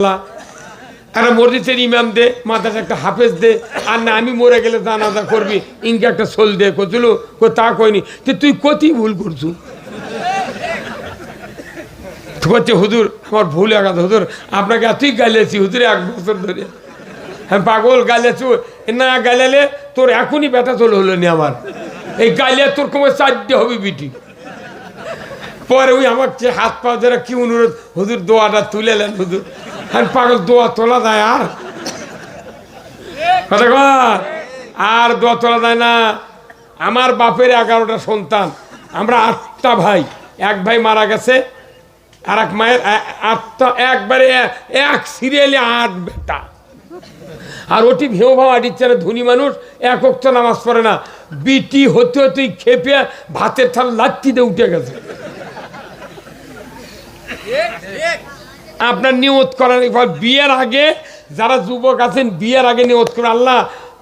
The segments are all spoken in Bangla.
একটা মসজিদের ইমাম দে, মাথায় একটা হাফেজ দে, আর না আমি মরে গেলে জানাজা করবি ইনকে একটা সোল দে কছিল তা কইনি তুই কতি ভুল করছু করছে হুজুর আমার ভুল একা হুজুর আপনাকে এতই গালিয়েছি হুজুর 1 বছর ধরে হ্যাঁ পাগল গালিয়েছু না গালিয়ালে তোর এখনই ব্যথা চলে হলো নি আমার এই গালিয়া তোর কমে 4টে হবে বিটি পরে ওই আমার যে হাত পা যারা কি অনুরোধ হুজুর দোয়াটা তুলে নেন হুজুর হ্যাঁ পাগল দোয়া তোলা যায় আর আর দোয়া তোলা যায় না আমার বাপের 11টা সন্তান আমরা 8টা ভাই এক ভাই মারা গেছে আর এক মায়ের 8টা একবারে এক সিরিয়ালে 8 বেটা আর ওটি ভেউ ভাও আটিচ্ছে না ধনী মানুষ 1 ওয়াক্ত নামাজ পড়ে না বিটি হতে হতেই খেপে ভাতের থাল লাচ্ছিতে উঠে গেছে আপনার নিয়ত করার বিয়ের আগে যারা যুবক আছেন বিয়ের আগে নিয়ত করে আল্লাহ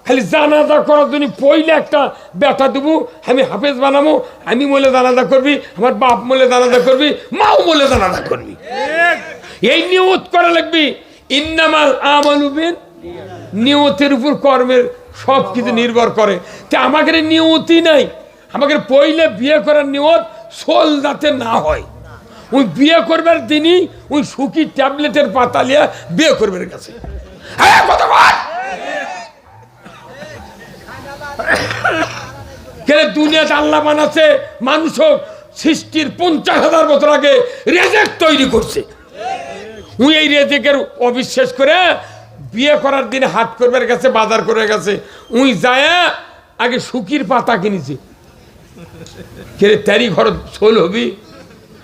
খালি জানাজা করার জন্য পইলে একটা বেটা দেবো আমি হাফেজ বানাবো আমি বলে জানাজা করবি আমার বাপ বলে জানাজা করবি মাও বলে জানাজা করবি এই নিয়ত করা লাগবি ইন্নামাল আমালু বিন নিয়তের উপর কর্মের সব কিছু নির্ভর করে তা আমাদের নিয়তই নাই আমাদের পইলে বিয়ে করার নিয়ত সোল যাতে না হয় ওই বিয়ে করবার দিনই ওই সুখী ট্যাবলেটের পাতা লিয়া বিয়ে করবার কাছে দুনিয়াতে আল্লাহ বানাচ্ছে মানুষ সৃষ্টির 50,000 বছর আগে রেজেক তৈরি করছে উনি এই রেজেকের অবিশ্বাস করে বিয়ে করার দিনে হাট করবার গেছে বাজার করে গেছে উই যায় আগে সুখীর পাতা কিনেছে কে তারি ঘর সোল হবি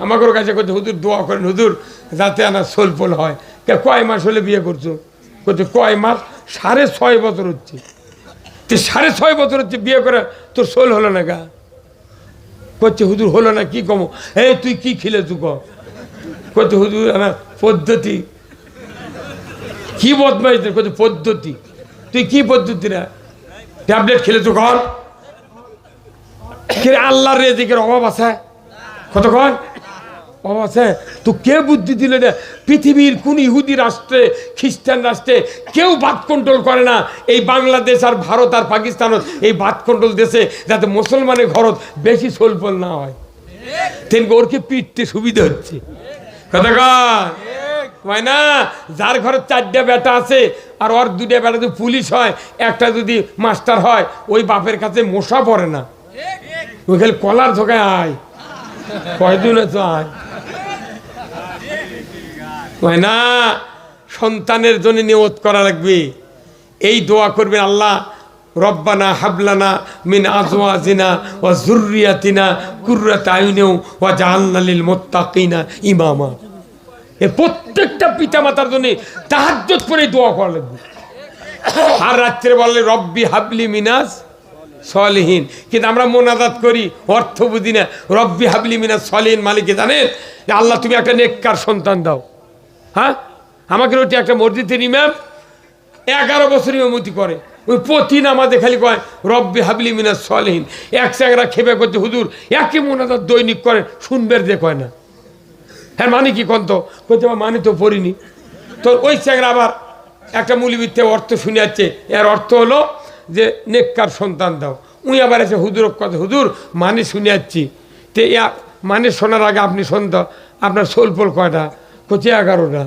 আমাকে কাছে করছে হুজুর দোয়া করেন হুজুর যাতে আনার সোল পোল হয় কে কয় মাস হলে বিয়ে করছো করছে কয় মাস 6.5 বছর হচ্ছে 6.5 বছর হচ্ছে বিয়ে করে তোর সোল হলো না গা করছে হুজুর হলো না কি কমো এই তুই কি খিলেছু করছে হুজুর আমার পদ্ধতি কি বদমাইশ করছে পদ্ধতি তুই কি পদ্ধতি না ট্যাবলেট খেলেছু কর আল্লাহর রেজিকের অভাব আছে কতক্ষণ অভাব আছে তো কে বুদ্ধি দিলে না পৃথিবীর কোন ইহুদি রাষ্ট্রে খ্রিস্টান রাষ্ট্রে কেউ বাত কন্ট্রোল করে না এই বাংলাদেশ আর ভারত আর পাকিস্তান এই বাত কন্ট্রোল দেশে যাতে মুসলমানের ঘরত বেশি সোলপল না হয় তেন ওরকে পিটতে সুবিধা হচ্ছে কতক্ষণ না যার ঘরে 4টে বেটা আছে আর ওর 2টে বেটা যদি পুলিশ হয় একটা যদি মাস্টার হয় ওই বাপের কাছে মশা পড়ে না ওই খালি কলার ঝোঁকায় আয় কয়দিন তো আয় না সন্তানের জন্য নিয়ত করা লাগবে এই দোয়া করবেন আল্লাহ রব্বানা হাবলানা মিন আজওয়াজিনা ওয়া যুররিয়াতিনা কুররাতা আয়ুনিন ওয়া জাআলনা লিল মুত্তাকিনা ইমামা এই প্রত্যেকটা পিতামাতার জন্য তাহাজ্জুদ করে দোয়া করা লাগবে আর রাত্রে বললে রব্বি হাবলি মিনাস সলিহিন কিন্তু আমরা মোনাজাত করি অর্থ বুঝি না রব্বি হাবলি মিনাস সলিহিন মালিকে জানেন যে আল্লাহ তুমি একটা নেককার সন্তান দাও হ্যাঁ আমাকে ওটি একটা মসজিদের ইমাম 11 বছর ইমামতি করে ওই প্রতি নামাজে খালি কয় রব্বি হাবলি মিনাস সলিহিন এক চ্যাংরা খেপে করতে হুজুর একই মোনাজাত দৈনিক করে শুনবের যে কয় না হ্যাঁ মানে কি কন্ত করতে মানে তো পড়িনি তো ওই চ্যাংরা আবার একটা মূলবিত্তে অর্থ শুনে যাচ্ছে এর অর্থ হলো যে নেককার সন্তান দাও উনি আবার এসে হুজুর কথা হুজুর মানে শুনে যাচ্ছি তে মানে শোনার আগে আপনি শুনতো আপনার সোলপোল কয়টা কোচে 11টা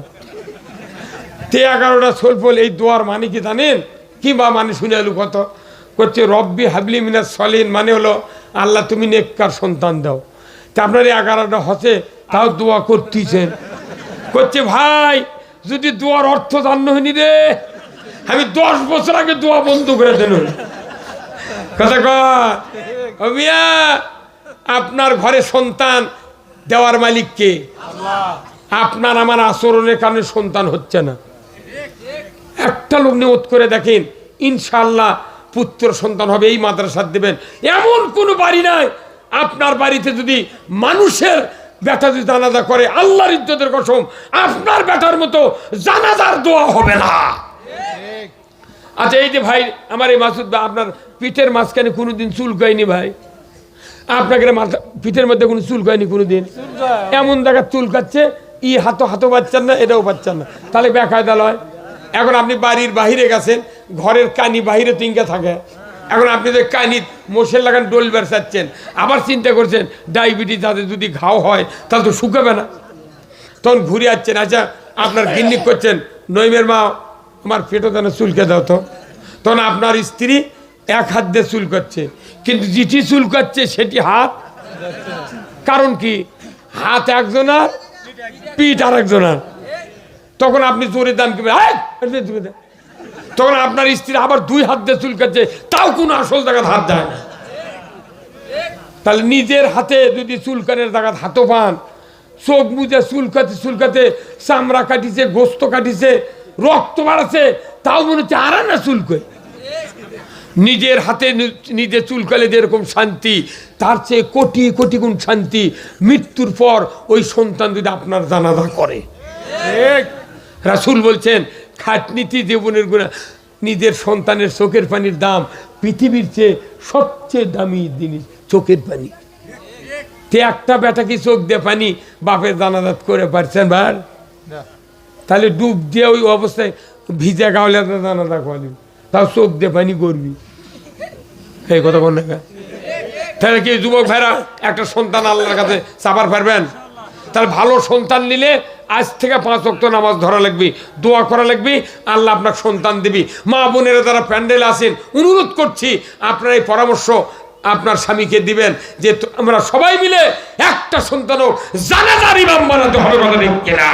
তে 11টা সোলপোল এই দোয়ার মানে কি জানেন কি বা মানে শুনে এলু কত করছে রব্বি হাবলি মিনাস সলিহিন মানে হলো আল্লাহ তুমি নেককার সন্তান দাও তা আপনার 11টা হচ্ছে তাও দোয়া করতেছেন করছে ভাই যদি দোয়ার অর্থ জান্ন হয়নি রে আমি 10 বছর আগে দোয়া বন্ধ করে দেন কথা কয়া আপনার ঘরে সন্তান দেওয়ার মালিক কে আপনার আমার আচরণের কারণে সন্তান হচ্ছে না একটা লোক নিয়ত করে দেখেন ইনশাআল্লাহ পুত্র সন্তান হবে এই মাদ্রাসার দেবেন এমন কোনো বাড়ি নাই আপনার বাড়িতে যদি মানুষের বেটা যদি জানাজা করে আল্লাহর ইজ্জতের কসম আপনার বেটার মতো জানাজার দোয়া হবে না আচ্ছা এই যে ভাই আমার এই মাসুদ ভাই আপনার পিঠের মাঝখানে কোনোদিন চুল কয়নি ভাই আপনাকে পিঠের মধ্যে কোনো চুল কয়নি কোনোদিন এমন জায়গায় চুল কাচ্ছে হাতো পাচ্ছেন না, এটাও পাচ্ছেন না, তাহলে বেকায়দা লয়। এখন আপনি বাড়ির বাহিরে গেছেন, ঘরের কানি বাহিরে তিনকে থাকে, এখন আপনি যে কানি মশে লাগান ডোল বেরসাচ্ছেন, আবার চিন্তা করছেন ডায়াবেটিস যাদের যদি ঘাও হয় তাহলে তো শুকাবে না, তখন ঘুরে যাচ্ছেন। আচ্ছা আপনার গিন্নিক করছেন, নইমের মা আমার পেটো যেন চুলকে দাও তো, তখন আপনার স্ত্রী এক হাত দিয়ে চুল করছে, কিন্তু যেটি চুল করছে সেটি হাত, কারণ কি হাত একজনের পিঠ আর একজনের, তখন আপনি জোরে দাম কি তখন আপনার স্ত্রী আবার দুই হাত দিয়ে চুল কাটছে, তাও কোনো আসল জায়গায় হাত দেয় না। তাহলে নিজের হাতে যদি চুলকানের জায়গায় হাতও পান, চোখ মুজে চুলকাতে চামড়া কাটিছে, গোস্ত কাটিছে, রক্ত বাড়াচ্ছে, তাও মনে হচ্ছে আর না চুলকোয়। নিজের হাতে নিজে চুলকালে যেরকম শান্তি, তার চেয়ে কোটি কোটি গুণ শান্তি মৃত্যুর পর ওই সন্তান যদি আপনার জানাজা করে। রাসূল বলছেন খাটনীতি জীবনের গুণা, নিজের সন্তানের চোখের পানির দাম পৃথিবীর চেয়ে সবচেয়ে দামি জিনিস চোখের পানি। তে একটা বেটা কি চোখ দিয়ে পানি বাপের জানাজাত করে পারছেন ভার? তাহলে ডুব দিয়ে ওই অবস্থায় ভিজা গাওলে জানাজা করবি, তাও চোখ দিয়ে পানি করবি, এই কথা কোন না? তাহলে কি যুবক ভাইরা একটা সন্তান আল্লাহর কাছে চাপার পারবেন? তাহলে ভালো সন্তান নিলে আজ থেকে 5 ওয়াক্ত নামাজ ধরা লাগবে, দোয়া করা লাগবে, আল্লাহ আপনার সন্তান দিবি। মা বোনেরা যারা প্যান্ডেল আসেন, অনুরোধ করছি আপনার এই পরামর্শ আপনার স্বামীকে দিবেন যে আমরা সবাই মিলে একটা সন্তানও জানাজার ইমাম বানাতে হবে, বলেন কিনা?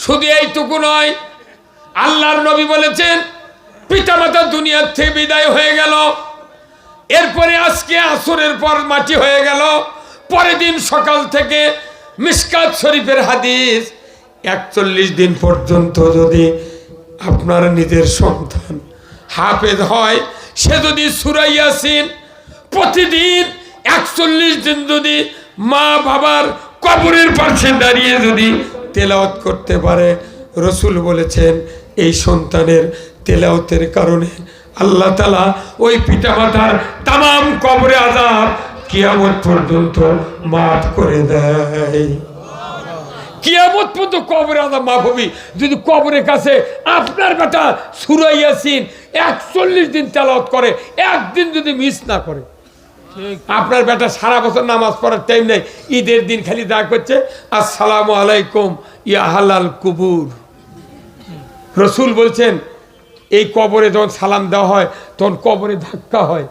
শুধু এইটুকু নয়, আল্লাহর নবী বলেছেন পিতামাতা দুনিয়ার থেকে বিদায় হয়ে গেল, এরপরে আজকে আসরের পর মাটি হয়ে গেল, পরের দিন সকাল থেকে মিশকাত শরীফের হাদিস 41 দিন পর্যন্ত যদি আপনার নিজের সন্তান হাফেজ হয়, সে যদি সূরা ইয়াসিন প্রতিদিন 41 দিন যদি মা বাবার কবরের পাশে দাঁড়িয়ে যদি তেলাওয়াত করতে পারে, রসুল বলেছেন এই সন্তানের তেলাওয়াতের কারণে আল্লাহ তাআলা ওই পিতামাতার তামাম কবরে আযাব কিয়ামত পর্যন্ত মাফ করে দেয়। কিয়ামত পর্যন্ত কবরে আযাব মাফ হবে যদি কবরের কাছে আপনার বেটা সূরা ইয়াসিন 41 দিন তেলাওয়াত করে, একদিন যদি মিস না করে। আপনার বেটা সারা বছর নামাজ পড়ার টাইম নেই, ঈদের দিন খালি দা করছে আসসালামু আলাইকুম ইয়া আহলাল কুবুর। রসুল বলছেন এই কবরে যখন সালাম দেওয়া হয় তখন কবরে ধাক্কা হয়,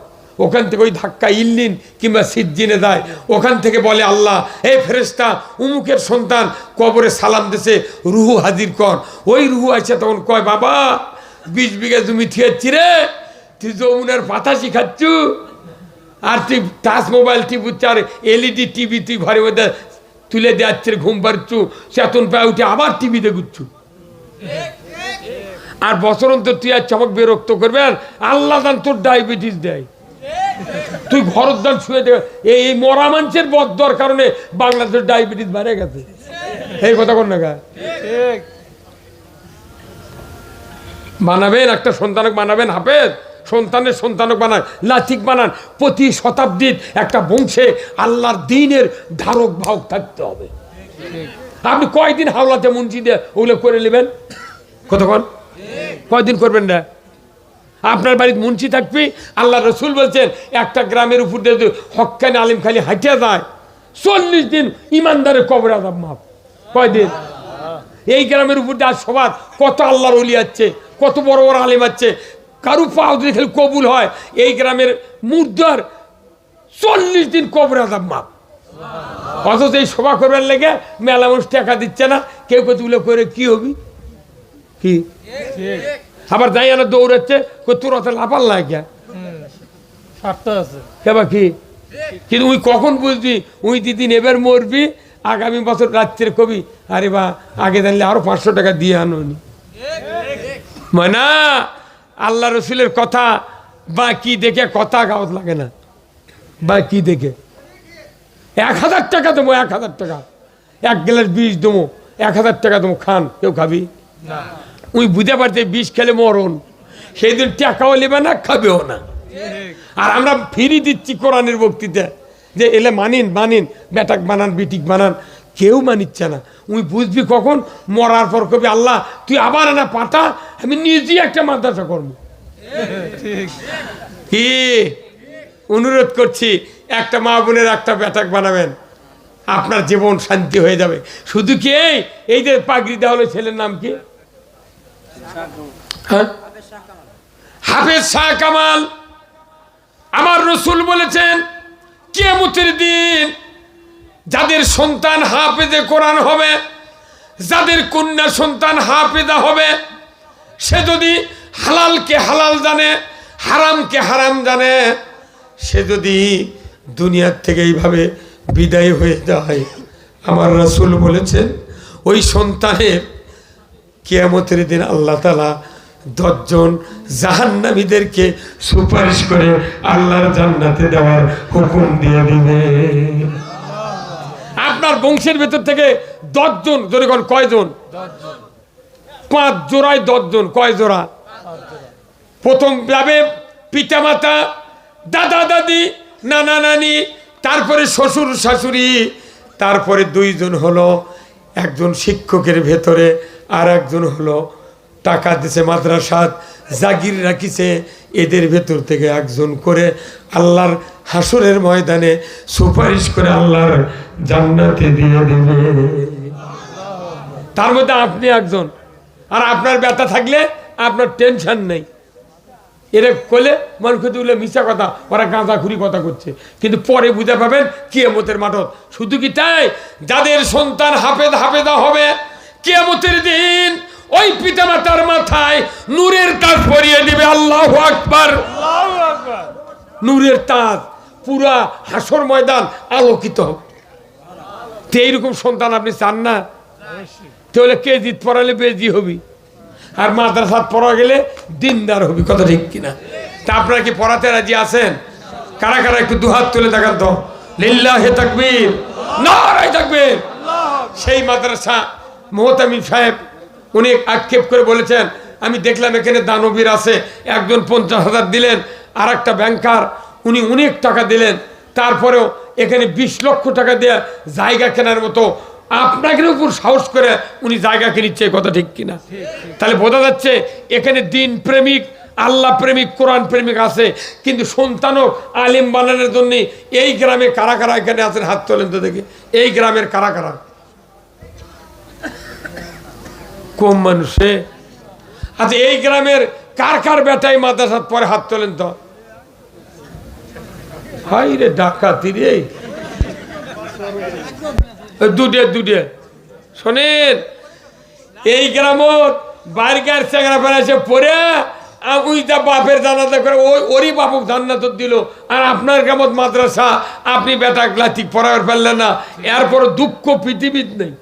ওখান থেকে ওই ধাক্কা ইল্লিন কিংবা সিজ্জিনে যায়, ওখান থেকে বলে আল্লাহ এই ফেরেশতা উমুকের সন্তান কবরে সালাম দিছে, রুহু হাজির কর। ওই রুহু আছে তখন কয় বাবা 20 বিঘা জমি থিয়েছি রে, তুই যমুনার পাতা শিখাচ্ছু, আর তুই টাচ মোবাইল টিপুচ্ছ, আর LED টিভি তুই ঘরের মধ্যে তুলে দেওয়াচ্ছে, ঘুম পাচ্ছু, চেতন পায়ে উঠে আবার টিভি দেখুচ্ছু, আর বছর অন্তর তুই আর চমক বিরক্ত করবে, আর আল্লাহ দান তোর ডায়াবেটিস দেয়, তুই ঘরদান শুয়ে দেবে। এই মরা মানুষের বদদর কারণে বাংলাদেশের ডায়াবেটিস বেড়ে গেছে। এই কথা কোন না বানাবেন, একটা সন্তানক বানাবেন হাফেজ, সন্তানের সন্তানক বানান, লাথিক বানান, প্রতি শতাব্দীর একটা বংশে আল্লাহর দ্বীনের ধারক বাহক থাকতে হবে। আপনি কয়দিন হাওলাতে মুন্সি দিয়ে ওগুলো করে নেবেন? কতক্ষণ কয়দিন করবেন না? আপনার বাড়িতে মুন্সি থাকবে, আল্লাহ রসুল বলছেন একটা গ্রামের উপর দিয়ে হক্কানি আলিম খালি হাঁটিয়ে যায় 40 দিন ইমানদারের কবর আযাব মাফ। কয়দিন? এই গ্রামের উপর দিয়ে আজ সবার কত আল্লাহর ওলি আছে, কত বড় বড় আলিম আছে, কারু পাও যদি খালি কবুল হয়, এই গ্রামের মুর্দার 40 দিন কবর আযাব মাফ। অথচ এই সভা করবার লেগে মেলা মানুষ টাকা দিচ্ছে না, কেউ কতগুলো করে কি হবি কি, আবার যাই না দৌড়াচ্ছে তোর অত লাফাল লাগে কি, কিন্তু উই কখন বুঝবি উই দিদিন এবার মরবি, আগামী বছর রাত্রে কবি আরে বা আগে জানলে আরো 500 টাকা দিয়ে আনোনি। মানে আল্লাহ রসুলের কথা বা কি দেখে কথা গাওয়াত লাগে না, বা কি দেখে 1000 টাকা দেবো, 1000 টাকা 1 গ্লাস বিষ দেবো, 1000 টাকা দেবো, খান, কেউ খাবি না। উই বুঝতে পারছে বিষ খেলে মরণ, সেই দিন টাকাও নেবে না, খাবেও না। আর আমরা ফিরি দিচ্ছি কোরআনের বক্তৃতা যে এলে মানিন মানিন, বেটাক বানান বিটিক বানান, কেউ মানিচ্ছে না। উই বুঝবি কখন? মরার পর কবি আল্লাহ তুই আবার না পাঠা, আমি নিজেই একটা মাদ্রাসা করবো। কি অনুরোধ করছি, একটা মা বোনের একটা ব্যাটাক বানাবেন, আপনার জীবন শান্তি হয়ে যাবে। শুধু কি এই যে পাগড়ি দেওয়া হলো, ছেলের নাম কি? হ্যাঁ, হাফেজ শাহ কামাল। আমার রসুল বলেছেন কিয়ামতের দিন যাদের সন্তান হাফেজে কোরআন হবে, যাদের কন্যা সন্তান হাফেজা হবে, সে যদি হালালকে হালাল জানে, হারামকে হারাম জানে, সে যদি দুনিয়ার থেকে এইভাবে বিদায় হয়ে যায়, আমার রাসূল বলেছেন ওই সন্তানের কিয়ামতের দিন আল্লাহ তাআলা 10 জন জাহান্নামীদেরকে সুপারিশ করে আল্লাহর জান্নাতে দেওয়ার হুকুম দিয়ে দিবে। আপনার বংশের ভেতর থেকে 10 জন, জোরে কোন কয়জন? 5 জোড়ায় 10 জন, কয় জোড়া? প্রথম যাবে পিতামাতা, দাদা দাদি, নানা নানি, তারপরে শ্বশুর শাশুড়ি, তারপরে 2 জন হলো একজন শিক্ষকের ভেতরে, আর একজন হলো টাকা দিছে মাদ্রাসাত জাগির রাখিছে, এদের ভেতর থেকে একজন করে আল্লাহর হাসরের ময়দানে সুপারিশ করে আল্লাহর জান্নাতে দিয়ে দেবে। তার মধ্যে আপনি একজন। আর আপনার ব্যথা থাকলে আপনার টেনশন নেই। এরা কলে মন খুঁজে উঠলে মিশা কথা, ওরা গাঁজাখুরি কথা করছে, কিন্তু পরে বুঝে পাবেন কিয়ামতের মাঠত। শুধু কি তাই, যাদের সন্তান হাফেজা হবে, কিয়ামতের দিন ওই পিতামাতার মাথায় নূরের তাজ পরিয়ে দিবে। আল্লাহু আকবার, আল্লাহু আকবার। নূরের তাজ, পুরা হাসর ময়দান আলোকিত হবে। তো এইরকম সন্তান আপনি চান না? তাহলে কেজিত পড়ালে বেজি হবি, আর মাদ্রাসাত পড়া গেলে দিনদার হবি। কথা ঠিক কিনা? তা আপনারা কি পড়াতে রাজি আছেন? কারা কারা একটু দুহাত তুলে দেখান তো। লিল্লাহি তাকবীর, নারায়ে তাকবীর। সেই মাদ্রাসা মোহতামিম সাহেব উনি আক্ষেপ করে বলেছেন, আমি দেখলাম এখানে দানবীর আছে, একজন 50,000 দিলেন, আর একটা ব্যাংকার উনি অনেক টাকা দিলেন, তারপরেও এখানে 20 লক্ষ টাকা দিয়ে জায়গা কেনার মতো আপনাকে উপর সাহস করে উনি জায়গা কিনছে। কথা ঠিক কিনা? তাহলে বোঝা যাচ্ছে এখানে দিন প্রেমিক, আল্লাহ প্রেমিক, কোরআন প্রেমিক আছে, কিন্তু সন্তানও আলিম বানানোর জন্য এই গ্রামে কারা কারা এখানে আছেন? হাত তোলেন তো দেখি। এই গ্রামের কারা কারা? কম মানুষে। আচ্ছা, এই গ্রামের কার কার বেটাই মাদ্রাসাত পরে? হাত তোলেন তো। হাই রে ডাকাতি রে, দুটে শোনেন, এই গ্রামত বাইরকার চেংরা ফেলাছে পরে উইটা বাপের জানাজা করে ওরই বাপক জান্নাত দিল, আর আপনার গ্রামত মাদ্রাসা, আপনি বেটা গ্লাতিক পড়াবার পারলেন না, এরপর দুঃখ পৃথিবীত নেই।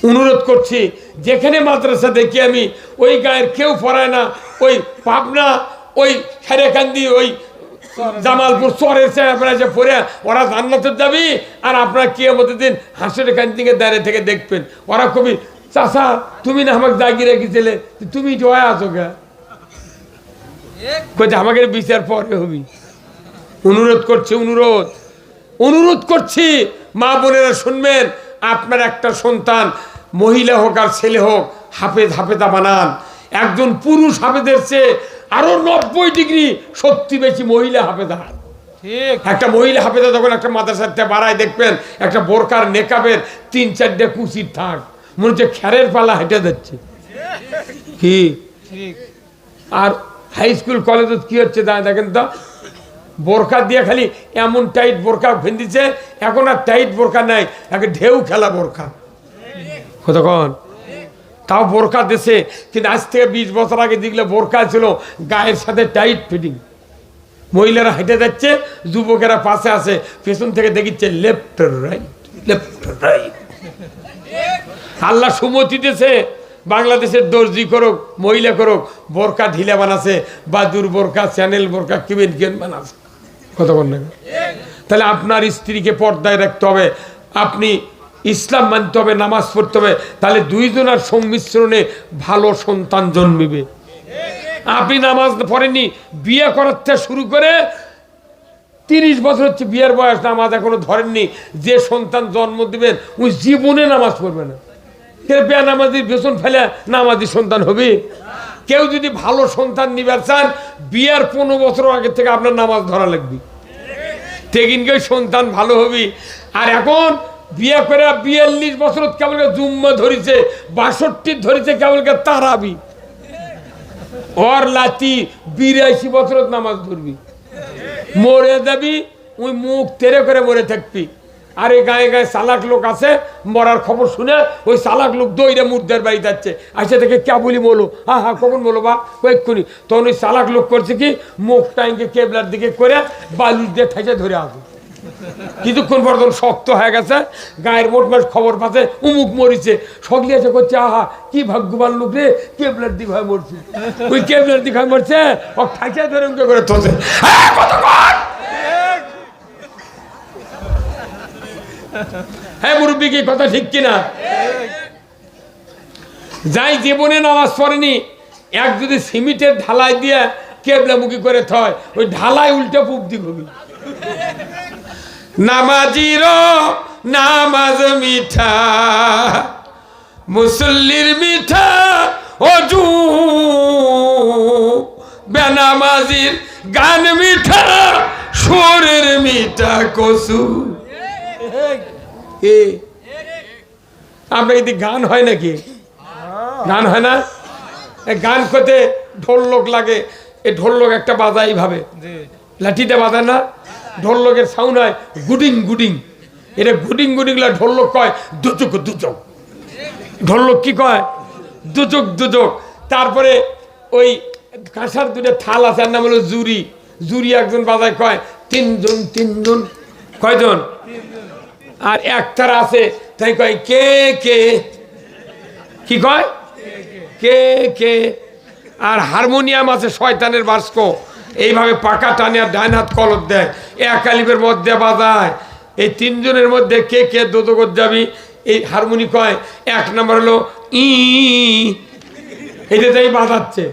অনুরোধ করছি, যেখানে মাদ্রাসা দেখি আমি ওই গায়ের কেউ পড়ায় না, ওই পাবনা, ওই সারেকান্দি, ওই জামালপুর চরের চেয়ে পড়ে ওরা জান্নাতে যাবি, আর আপনার কিয়ামতের দিন হাসরের কান থেকে দাঁড়িয়ে থেকে দেখবেন ওরা কবি, চাচা তুমি না আমাকে জাগিয়ে রেখেছিলে, তুমি জয় আছো গা, আমাকে বিচার পরে হবি। অনুরোধ করছি, অনুরোধ করছি, মা বোনেরা শুনবেন, আপনার একটা সন্তান মহিলা হোক আর ছেলে হোক হাফেজা বানান। একজন পুরুষ হাফেজের চেয়ে আরো 90 ডিগ্রি শক্তি বেশি মহিলা হাফেজা। একটা মহিলা হাফেজা যখন একটা মাদ্রাসাতে বাড়ায়, দেখবেন একটা বোরকার নেকাবের 3-4টা কুচির থাক, মনে হচ্ছে খেরের পালা হেঁটে যাচ্ছে। কি আর হাই স্কুল কলেজে কি হচ্ছে দেখেন তো, বোরকা দিয়ে খালি এমন টাইট বোরকা ফেন্দিছে, এখন আর টাইট বোরকা নাই, এখন ঢেউ খেলা বোরকা। কতক্ষণ তাও বোরকা দেশে, কিন্তু আজ থেকে 20 বছর আগে দেখলে বোরকা ছিল গায়ের সাথে টাইট ফিটিং। মহিলারা হেঁটে যাচ্ছে, যুবকেরা পাশে আছে, পেছন থেকে দেখিচ্ছে লেফট রাইট, লেফট রাইট। আল্লাহ সুমতি দিয়েছে, বাংলাদেশের দর্জি করুক, মহিলা করুক, বোরকা ঢিলা বানাছে, বাদুর বোরকা, চ্যানেল বোরকা, কেন বানাচ্ছে। কতক্ষণ না? তাহলে আপনার স্ত্রীকে পর্দায় রাখতে হবে, আপনি ইসলাম মানতে হবে, নামাজ পড়তে হবে, তাহলে 2 জনের সংমিশ্রণে ভালো সন্তান জন্মিবে। আপনি নামাজ পড়েননি, বিয়ে করার থেকে শুরু করে 30 বছর হচ্ছে বিয়ের বয়স, নামাজ এখনো ধরেননি, যে সন্তান জন্ম দিবেন ওই জীবনে নামাজ পড়বে না। বেনামাজি বেতন ফেলে নামাজি সন্তান হবে? কেউ যদি ভালো সন্তান নিবার চান, বিয়ার 15 বছর আগে থেকে আপনার নামাজ ধরা লাগবে, তেকিনকে সন্তান ভালো হবে। আর এখন বিয়ে করে 42 বছর কেবল জুম্মা ধরিছে, 62 ধরিছে কেবল তারাবি, ওর লাতি 82 বছর নামাজ ধরবি, মরে যাবি ওই মুখ তেরে করে মরে থাকবি। আর এই গায়ে গায়ে চালাক লোক আছে, মরার খবর শুনে ওই চালাক লোক দইরে মুর্দার বাড়ি যাচ্ছে, আসে থেকে কে বলি বলো, হ্যাঁ হ্যাঁ কখন বলো বা কয়েকক্ষণি, তখন ওই চালাক লোক করছে কি মুখ টাইমকে কেবলার দিকে করে বালুর দিয়ে ঠেসে ধরে আসবে। কিছুক্ষণ পর তখন শক্ত হয়ে গেছে, গায়ের মোটমাট খবর পাচ্ছে উমুক মরিছে, সকলে এসে করছে আহা কি ভাগ্যবান লোক রে, কেবলার দিক হয়ে মরছে, ওই কেবলার দিক হয়ে মরছে, ও ঠেসে ধরে উমকে করে তোছে। হ্যাঁ মুরব্বী, কি কথা ঠিক কিনা? যাই জীবনে নামাজ পড়েনি, এক যদি সিমেন্টের ঢালাই দিয়ে কেবলামুখী করে থয়, ওই ঢালাই উল্টে পুব দিক হবি। নামাজির নামাজ মিঠা, মুসল্লির মিঠা অজু, বেনামাজির গান মিঠা, সুরের মিঠা কসু। আমরা এদিকে গান হয় নাকি? গান হয় না? গান করতে ঢোল লোক লাগে, এই ঢোল লোক একটা বাজায় এইভাবে, লাঠিটা বাজায় না, ঢোল লোকের সাউন্ড হয় গুডিং গুডিং, এটা গুডিং গুডিং ঢোল লোক কয় দুচুক দুচক, ঢোল লোক কি কয় দুচক দুচক। তারপরে ওই কাঁসার দুটো থাল আছে, নাম হলো জুরি, জুরি একজন বাজায় কয় তিনজন তিনজন, কয়জন? আর একতারা আছে তাই কয় কে কে, কি কয় কে কে। আর হারমোনিয়াম আছে শয়তানের বাস্ক, এইভাবে পাকা টানে আর ডাইন হাত কলর দেয়, এক আলিফের মধ্যে বাজায়। এই তিনজনের মধ্যে কে কে দোদগত যাবি, এই হারমোনি কয় 1 নম্বর হলো ই, এটা তাই বাজাচ্ছে।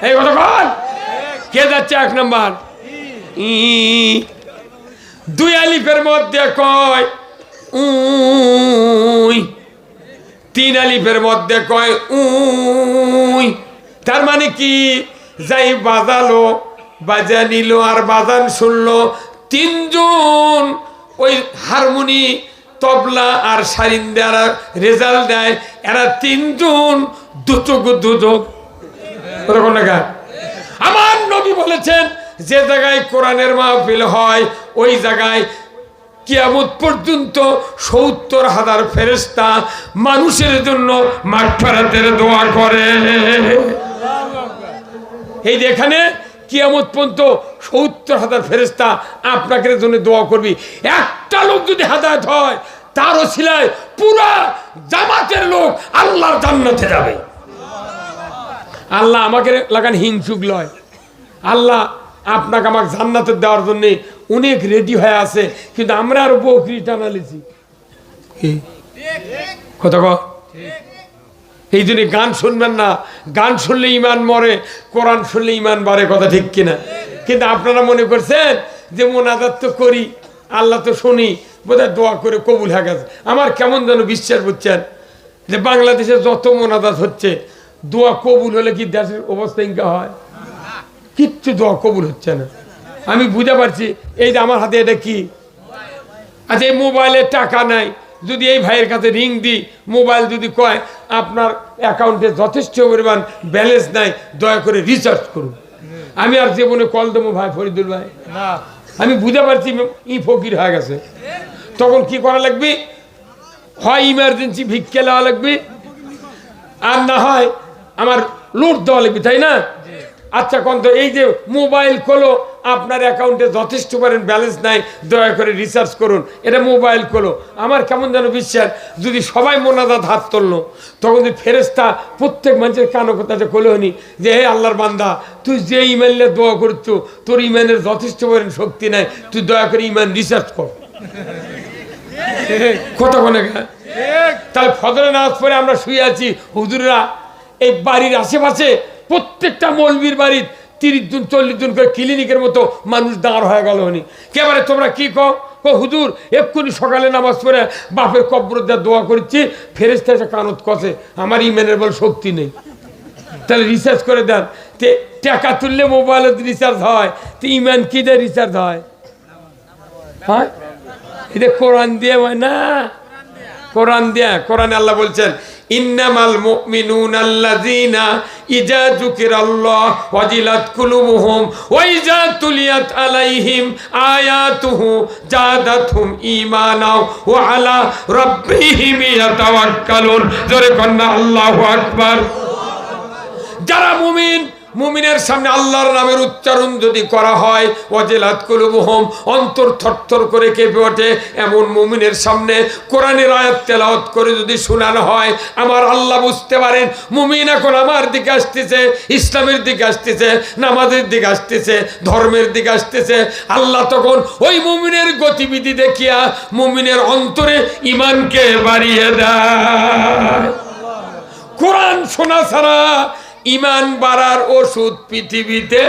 এই কথা কয় কে যাচ্ছে 1 নম্বর ই। 2 আলিফের মধ্যে কয় উই, 3 আলিফের মধ্যে কয় উই। তার মানে কি, যাই বাজালো বাজা নিল আর বাজান শুনলো, 3 জন ওই হারমোনি তবলা আর সারিন্দারা রেজাল্ট দেয়, এরা 3 জন দুচক দুচক। আমার নবী বলেছেন, যে জায়গায় কোরআনের মাহফিল হয় ওই জায়গায় কিয়ামত পর্যন্ত 70,000 ফেরেশতা মানুষের জন্য মাগফিরাতের দোয়া করে। এই যে এখানে কিয়ামত পর্যন্ত 70,000 ফেরেশতা আপনাকে জন্য দোয়া করবি। একটা লোক যদি হেদায়েত হয়, তার ওসিলায় পুরা জামাতের লোক আল্লাহর জান্নাতে যাবে। আল্লাহ আমাকে লাগান হিংসুক লয়, আল্লাহ আপনাকে আমাকে জান্নাতে দেওয়ার জন্য অনেক রেডি হয়ে আছে, কিন্তু আমরা আরো বকরি টানালিছি কথা কও। এই জন্য গান শুনবেন না, গান শুনলে ইমান মরে, কোরআন শুনলে ইমান বাড়ে, কথা ঠিক কিনা? কিন্তু আপনারা মনে করছেন যে মোনাজাত তো করি, আল্লাহ তো শুনি, বোধহয় দোয়া করে কবুল হয়ে গেছে। আমার কেমন যেন বিশ্বাস বুঝছেন যে বাংলাদেশে যত মোনাজাত হচ্ছে, দোয়া কবুল হলে কি দেশের অবস্থা ইনকা হয়? কিচ্ছু দোয়া কবুল হচ্ছে না। আমি বুঝতে পারছি, এই যে আমার হাতে এটা কি, আচ্ছা এই মোবাইলে টাকা নাই, যদি এই ভাইয়ের কাছে রিং দিই, মোবাইল যদি কয় আপনার অ্যাকাউন্টে যথেষ্ট পরিমাণ ব্যালেন্স নাই, দয়া করে রিচার্জ করুন, আমি আর জীবনে কল দেবো ভাই ফরিদুল ভাই না। আমি বুঝতে পারছি ই ফকির হয়ে গেছে, তখন কি করা লাগবে? হয় ইমার্জেন্সি ভিক্ষা নেওয়া লাগবে, আর না হয় আমার লুট দেওয়া লাগবে, তাই না? আচ্ছা কন্ত এই যে মোবাইল খোলো, আপনার অ্যাকাউন্টে যথেষ্ট পরিমাণ ব্যালেন্স নাই, দয়া করে রিচার্জ করুন, এটা মোবাইল খোলো। আমার কেমন যেন বিশ্বাস, যদি সবাই মোনাজাত হাত তুললো, তখন যদি ফেরেশতা প্রত্যেক মানুষের কানো কথাটা খোলো নি যে হে আল্লাহর বান্দা, তুই যে ইমানে দোয়া করছো, তোর ইমানের যথেষ্ট পরিমাণ শক্তি নাই, তুই দয়া করে ইমান রিচার্জ কর। কথা কোনে তাহলে ফজরের নামাজ পড়ে আমরা শুয়ে আছি, হুজুররা এই বাড়ির আশেপাশে প্রত্যেকটা মৌলবীর বাড়ির 30 জন 40 জন করে ক্লিনিকের মতো মানুষ দাঁড় হয়ে গেল উনি কেবারে তোমরা কি কো হুজুর এক্ষুনি সকালে নামাজ পড়ে বাপের কবর দিয়ে দোয়া করছি ফেরেশতা এসে কানত কষে আমার ইমানের বল শক্তি নেই তাহলে রিসার্চ করে দেন টাকা তুললে মোবাইলে রিচার্জ হয় তো ইমান কি দিয়ে রিচার্জ হয় হ্যাঁ এটা কোরআন দিয়ে হয় না কোরআন দিয়া কোরআনে আল্লাহ বলছেন ইন্নামাল মুমিনুনা আল্লাযীনা ইযা যুকিরাল্লাহ ওয়াজিলাত কুলুবুহুম ওয়া ইযা তুলিয়াত আলাইহিম আয়াতুহু জাদাতহুম ঈমানাও ওয়া আলা রাব্বিহিম ইয়াতাওয়াক্কালুন জোরে কন্না আল্লাহু আকবার যারা মুমিনের সামনে আল্লাহর নামের উচ্চারণ যদি করা হয় ওয়াজিলাত কুলুবুহুম অন্তর থরথর করে কেঁপে ওঠে এমন মুমিনের সামনে কোরআনের আয়াত তেলাওয়াত করে যদি শোনানো হয় আমার আল্লাহ বুঝতে পারেন মুমিন এখন আমার দিকে আসতেছে ইসলামের দিকে আসতেছে নামাজের দিকে আসতেছে ধর্মের দিকে আসতেছে আল্লাহ তখন ওই মুমিনের গতিবিধি দেখিয়া মুমিনের অন্তরে ঈমানকে বাড়িয়ে দেয় কোরআন শোনা ছাড়া ঈমান বাড়ার ওষুধ পৃথিবীতে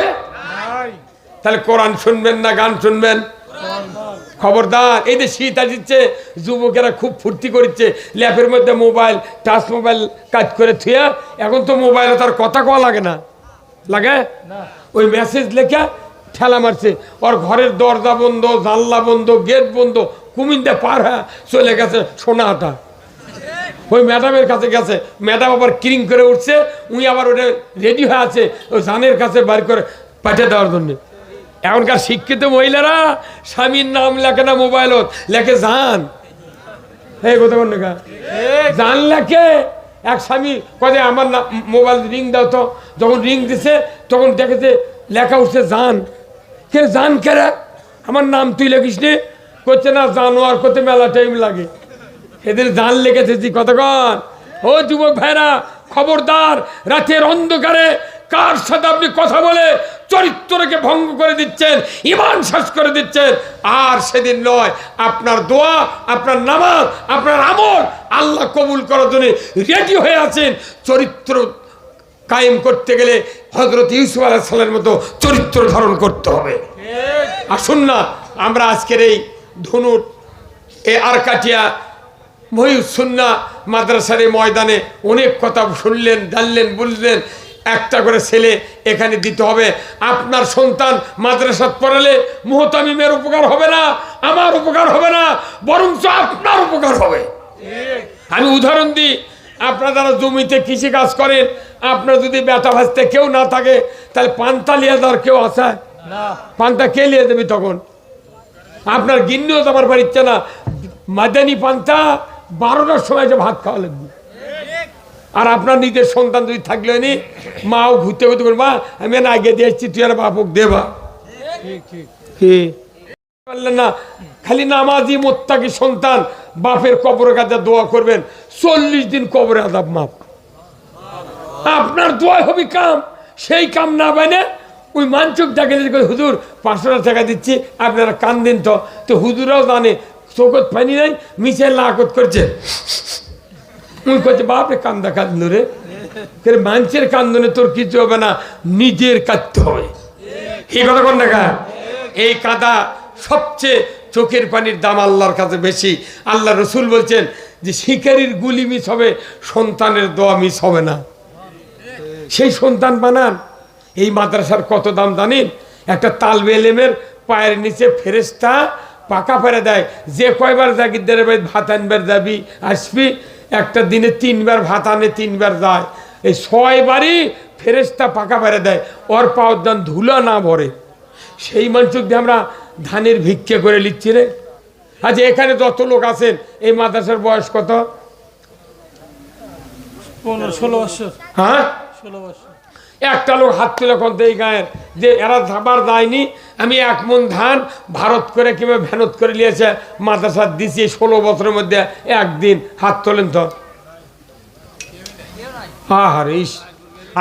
তাহলে কোরআন শুনবেন না গান শুনবেন খবরদার এই যে শীত আসছে যুবকেরা খুব ফুর্তি করছে ল্যাপের মধ্যে মোবাইল টাচ মোবাইল কাজ করে থুয়া এখন তো মোবাইলে তার কথা কওয়া লাগে না লাগে ওই মেসেজ লেখা ঠেলা মারছে ওর ঘরের দরজা বন্ধ জানলা বন্ধ গেট বন্ধ কুমিন্দে পার হয়ে চলে গেছে সোনাহাটা ওই ম্যাডামের কাছে গেছে ম্যাডাম আবার ক্রিং করে উঠছে উনি আবার ওটা রেডি হয়ে আছে ওই জানের কাছে বার করে পাঠিয়ে দেওয়ার জন্য এখনকার শিক্ষিত মহিলারা স্বামীর নাম লেখে না মোবাইলত লেখে জান এই কথা বল না জান লেখে এক স্বামী কয়ে আমার না মোবাইল রিং দাও তো যখন রিং দিছে তখন দেখেছে লেখা উঠছে জান কে জান কেরা আমার নাম তুই লেখিস নি করছে না জানোয়ার করতে মেলা টাইম লাগে এদের জান লেগেছে কতক্ষণ ও যুবক ভাইরা খবরদার রাতের অন্ধকারে কার সাথে আপনি কথা বলে চরিত্রকে ভঙ্গ করে দিচ্ছেন ঈমান শেষ করে দিচ্ছেন আর সেদিন নয় আপনার দোয়া আপনার নামাজ আপনার আমল আল্লাহ কবুল করার জন্য রেডি হয়ে আছেন চরিত্র কায়েম করতে গেলে হযরত ইউসুফ আলাইহিস সালামের মতো চরিত্র ধারণ করতে হবে আসুন না আমরা আজকের এই ধনুর এই আরকাটিয়া মহিউসুন্নাহ মাদ্রাসার ময়দানে অনেক কথা শুনলেন জানলেন বুঝলেন একটা করে ছেলে এখানে দিতে হবে আপনার সন্তান মাদ্রাসাত পড়ালে মুহতামিমের উপকার হবে না আমার উপকার হবে না বরঞ্চ আপনার উপকার হবে আমি উদাহরণ দিই আপনারা যারা জমিতে কৃষি কাজ করেন আপনার যদি বেটা ভাজতে কেউ না থাকে তাহলে পান্তা লিয়ে দেওয়ার কেউ আছে না পান্তা কে লিয়ে দেবে তখন আপনার গিন্নিও তো আমার বাড়িতে না মাদানি পান্তা 12টার সময় যে ভাত খাওয়া লাগবে আর আপনার নিজের সন্তান যদি থাকলে নি মাও ঘুরতে ঘুরতে বলবা আমি না আগে দিয়ে এসছি তুই আর বাপক দেবা পারলেন না খালি নামাজি মোত্তাকি সন্তান বাপের কবরের কাছে দোয়া করবেন 40 দিন কবরে আযাব মাপ আপনার দোয়া হবে কাম সেই কাম না বানে ওই মানচুক দেখে হুজুর 500 টাকা দিচ্ছি আপনারা কান দিন তো হুজুরাও জানে চোখত পানি নাই মিছে লাকত করছে উনি করছে বাপরে কান্দা কান্দো রে মানুষের কান্দনে তোর কিছু হবে না নিজের কাঁদতে হবে এই কথা কোন দেখা এই কাদা সবচেয়ে চোখের পানির দাম আল্লাহর কাছে বেশি আল্লাহ রসুল বলছেন যে শিকারীর গুলি মিস হবে সন্তানের দোয়া মিস হবে না সেই সন্তান বানান এই মাদ্রাসার কত দাম জানেন একটা তালবে এলেমের পায়ের নিচে ফেরেশতা পাকা ফেরে দেয় যে কয়বার জাগিরদারে ভাই ভাত আনবার যাবি আসবি একটা দিনে 3 বার ভাত আনে 3 বার যায় এই 6 বারই ফেরেশতা পাকা ফেরে দেয় ওর পাওয়ার দান ধুলা না ভরে সেই মানুষ দিয়ে আমরা ধানের ভিক্ষে করে লিখছি রে আচ্ছা এখানে যত লোক আছেন এই মাদ্রাসার বয়স কত 15-16 বছর হ্যাঁ 16 বছর একটা লোক হাত তুলে কোন এই গায়ের যে এরা ধাবার যায়নি আমি 1 মণ ধান ভারত করে কিংবা ভ্যানত করে নিয়েছে মাদ্রাসা দিছি 16 বছরের মধ্যে একদিন হাত তোলেন তো আহারিস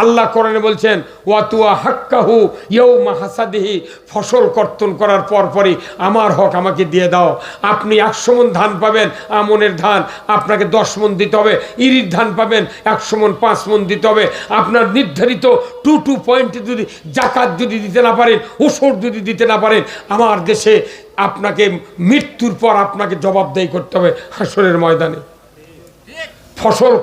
আল্লাহ কোরআনে বলছেন ওয়াতুয়া হাক্কাহু ইয়াউমা হাসাদিহি, ফসল কর্তন করার পরপরই আমার হক আমাকে দিয়ে দাও। আপনি 100 মণ ধান পাবেন, আমনের ধান আপনাকে 10 মণ দিতে হবে। ইরির ধান পাবেন 100 মণ 5 মণ দিতে হবে। আপনার নির্ধারিত টু পয়েন্টে যদি জাকাত যদি দিতে না পারেন, ওষুধ যদি দিতে না পারেন, আমার দেশে আপনাকে মৃত্যুর পর আপনাকে জবাবদেহি করতে হবে হাসরের ময়দানে। ফসল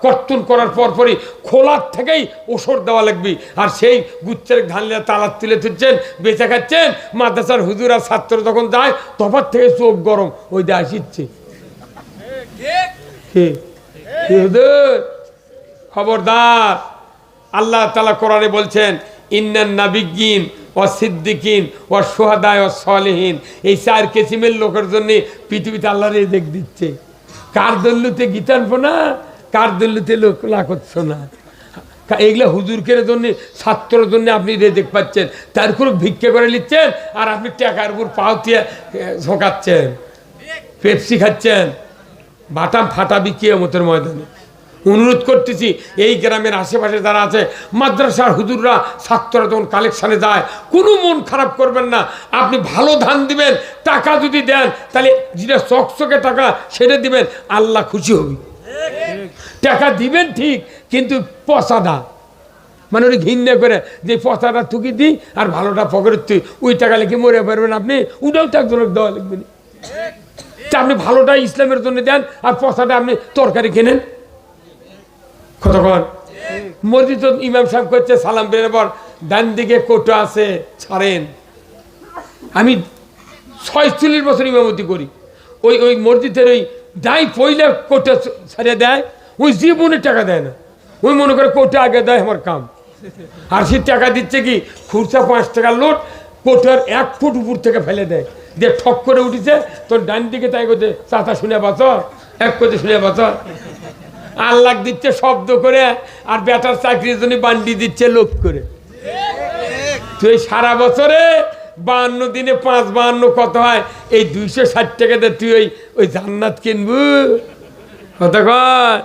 কর্তন করার পরপরই খোলার থেকেই ওষুধ দেওয়া লাগবে। আর সেই গুচ্ছের ধান নিয়ে তালার তুলে তুলছেন, বেঁচে খাচ্ছেন। মাদ্রাসার হুজুর আর ছাত্র যখন যায় তফাৎ থেকে চোখ গরম, ওই দিয়ে আসিচ্ছে। খবরদার, আল্লাহ তাআলা কোরআনে বলছেন ইন্নান নাবিয়্যিন ওয়া সিদ্দিকিন ওয়া শুহাদা ওয়া সালিহিন, এই 4 কিসিমের লোকের জন্য পৃথিবীতে আল্লাহ রেজেক দিচ্ছে। কার দল্লুতে গীতানবো না, কার দল্লুতে লোক লাখচ্ছ না, এগুলো হুজুরকের জন্য ছাত্রের জন্য আপনি রেজেক পাচ্ছেন। তার করে ভিক্ষা করে নিচ্ছেন আর আপনি টাকার উপর পাও দিয়ে ঝোঁকাচ্ছেন, পেপসি খাচ্ছেন। বাটাম ফাটাবি কিয়ামতের ময়দানে। অনুরোধ করতেছি এই গ্রামের আশেপাশে যারা আছে, মাদ্রাসার হুজুররা ছাত্ররা যখন কালেকশানে যায় কোনো মন খারাপ করবেন না। আপনি ভালো ধান দিবেন, টাকা যদি দেন তাহলে যেটা চকচকে টাকা সেটা দিবেন, আল্লাহ খুশি হবে। টাকা দিবেন ঠিক, কিন্তু পচাদা মানে ওই ঘৃণা করে যে পচাটা থুকি দিই আর ভালোটা পকেটের তুই, ওই টাকা লিখে মরে পারবেন আপনি, ওটাও তো একজনের দেওয়া লিখবেন। তা আপনি ভালোটা ইসলামের জন্য দেন আর পচাটা আপনি তরকারি কেনেন। কতক্ষণ মসজিদ ইমাম সাহেব করছে সালাম বের পর ডান দিকে কোটো আছে ছাড়েন। আমি 46 বছর ইমামতি করি, ওই মসজিদের ওই ডাই পইলে কোটো ছাড়িয়ে দেয়, ওই জীবনে টাকা দেয় না। ওই মনে করে কোটো আগে দেয় আমার কাম। আর সে টাকা দিচ্ছে কি খুরসা 5 টাকার লোট, কোটোর 1 ফুট উপর থেকে ফেলে দেয়, দিয়ে ঠক করে উঠেছে। তোর ডান দিকে তাই করতে চাচা শুনে বছর এক করতে শুনে বছর আল্লাহ দিচ্ছে শব্দ করে, আর বেটার চাকরির জন্য বান্ডি দিচ্ছে লোক করে। তুই সারা বছরে 52 দিনে 5-52 কত হয়, এই 260 টাকাতে তুই ওই জান্নাত কিনবু। কতক্ষণ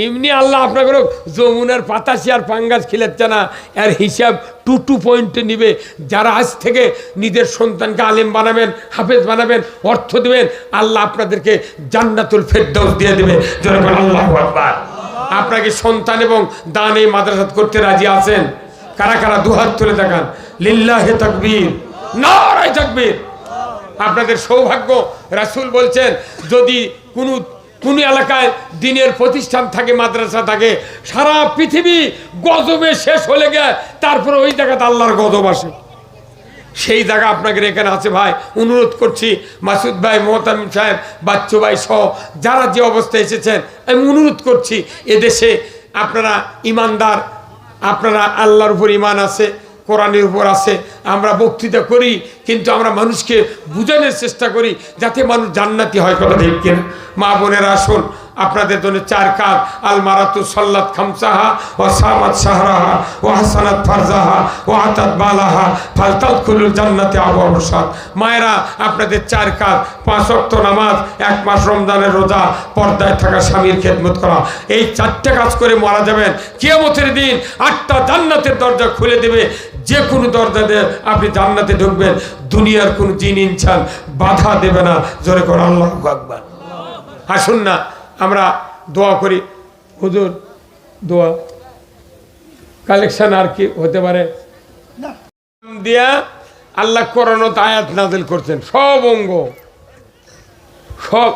এমনি আল্লাহ আপনাকে যমুনার পাতাশি আর পাঙ্গাস খিলাচ্ছে না, এর হিসাব টু পয়েন্টে নিবে। যারা আজ থেকে নিজের সন্তানকে আলেম বানাবেন, হাফেজ বানাবেন, অর্থ দিবেন, আল্লাহ আপনাদেরকে জান্নাতুল ফেরদাউস দিয়ে দেবে। জনগণ আল্লাহু আকবার। আপনাকে সন্তান এবং দান এই মাদ্রাসাত করতে রাজি আছেন? কারা কারা দুহাত তুলে দেখান। লিল্লাহি তাকবীর, নারায়ে তাকবীর। আপনাদের সৌভাগ্য। রাসূল বলছেন যদি কোন এলাকায় দিনের প্রতিষ্ঠান থাকে, মাদ্রাসা থাকে, সারা পৃথিবী গজবে শেষ হলে গে তারপরে ওই জায়গাতে আল্লাহর গজব আসে। সেই জায়গা আপনাদের এখানে আছে ভাই। অনুরোধ করছি মাসুদ ভাই, মোহতামিম সাহেব, বাচ্চু ভাই সহ যারা যে অবস্থায় এসেছেন, আমি অনুরোধ করছি এদেশে আপনারা ইমানদার, আপনারা আল্লাহর উপর ইমান আছে, কোরআনের উপর আছে। আমরা বক্তৃতা করি কিন্তু আমরা মানুষকে বুঝানোর চেষ্টা করি যাতে মানুষ জান্নাতি হয়। কথা ঠিক কিনা? মা বোনেরা আসুন, আপনাদের জন্য 4 কাজ। আল মারাতু সাল্লাত খামসাহা ওয়া সামাত শাহরাহা ওয়া হাসানাত ফারজাহা ওয়া আতাত বালাহা ফালতাদখুলুল জান্নাতি আবওয়াবুস সাদ। মায়েরা আপনাদের 4 কাজ: 5 ওয়াক্ত নামাজ, 1 মাস রমজানের রোজা, পর্দায় থাকা স্বামীর খেদমত করা। এই 4টা কাজ করে মারা যাবেন, কিয়ামতের দিন 8টা জান্নাতের দরজা খুলে দেবে। যে কোনো দরজা দিয়ে আপনি জান্নাতে ঢুকবেন, দুনিয়ার কোন জিন ইনসান বাধা দেবে না। জোরে করে আল্লাহু আকবার। আসুন না আমরা দোয়া করি। হুজুর দোয়া কালেকশন আর কি হতে পারে দিয়া আল্লাহ কোরআনত আয়াত নাযিল করছেন। সব অঙ্গ, সব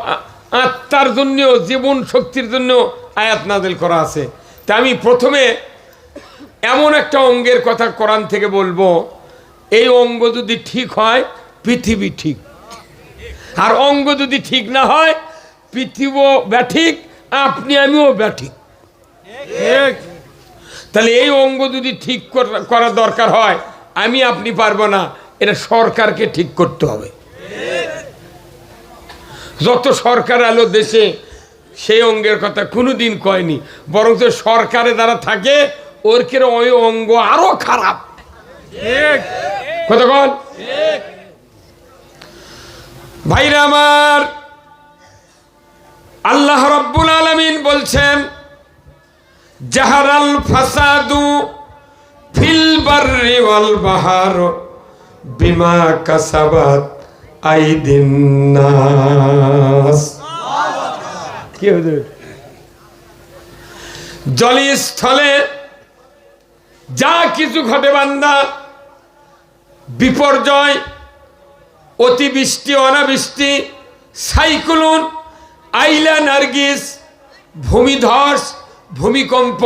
আত্মার জন্য, জীবন শক্তির জন্য আয়াত নাযিল করা আছে। তা আমি প্রথমে এমন একটা অঙ্গের কথা কোরআন থেকে বলবো, এই অঙ্গ যদি ঠিক হয় পৃথিবী ঠিক, আর অঙ্গ যদি ঠিক না হয় পৃথিবীও ব্যাঠিক, আপনি আমিও ব্যাঠিক। তাহলে এই অঙ্গ যদি ঠিক করা দরকার হয়, আমি আপনি পারবো না, এটা সরকারকে ঠিক করতে হবে। যত সরকার এলো দেশে সেই অঙ্গের কথা কোনোদিন কয়নি, বরং সরকারে যারা থাকে ওর কেন ওই অঙ্গ আরো খারাপ। কতক্ষণ ভাইরা আমার, আল্লাহ রাব্বুল আলামিন বলছেন জাহারাল ফাসাদু ফিল বাররি ওয়াল বাহার বিমা কাসাবাত আইদিন নাস। কি হুজুর? জলে স্থলে যা কিছু ঘটে বান্দা, বিপর্যয়, অতিবৃষ্টি, অনাবৃষ্টি, সাইক্লোন, আইলা, নার্গিস, ভূমিধস, ভূমিকম্প,